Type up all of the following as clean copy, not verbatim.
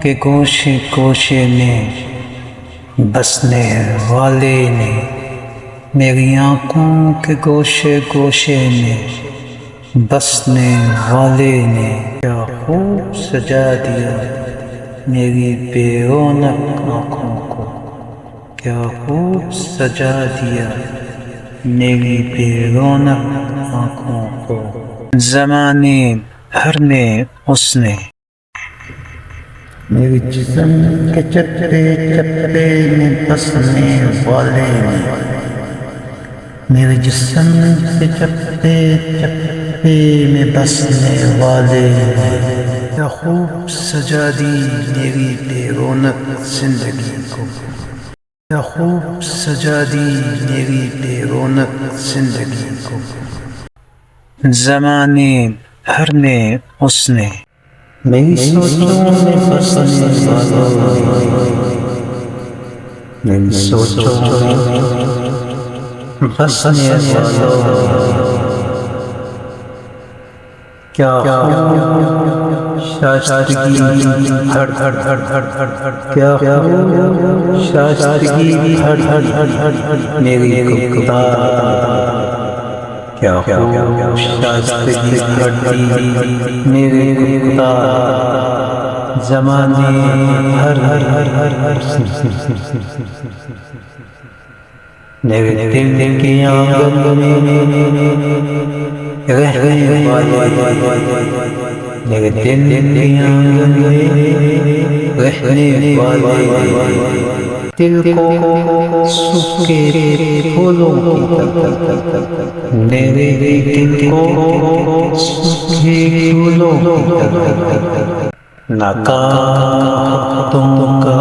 کے گوشے گوشے میں بسنے والے نے، میری آنکھوں کے گوشے گوشے میں بسنے والے نے کیا خوب سجا دیا میری بے رونق آنکھوں کو، کیا خوب سجا دیا میری بے رونق آنکھوں کو۔ زمانے بھر میں اس نے میرے جسم کے چپے چپے میں بسنے والے نے، میرے جسم کے چپے چپے میں بسنے والے نے کیا خوب سجا دی میری بے رونق زندگی کو، کیا خوب سجا دی میری بے رونق زندگی کو۔ زمانے بھر میں اس نے میری سوچوں میں بسنے والوں، میری سوچوں میں بسنے والوں کیا خوب شائستگی ہر ہر ہر ہر ہر ہر کیا خوب شائستگی ہر ہر ہر ہر میری خدا، کیا خوب شائستگی ہر میرے خدا۔ زمانے ہر ہر ہر ہر ہر میرے دل کی آنگن میں رہنے والے، میرے دل کی آنگن میں رہنے والے، دل کو سوکھے پھولوں کی طرح، میرے دل کو سوکھے پھولوں کی طرح، ناکام محبتوں کا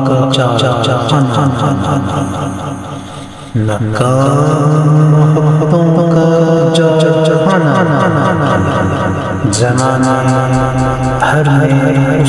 ناکام محبتوں کا جہانا، زمانہ ہر میں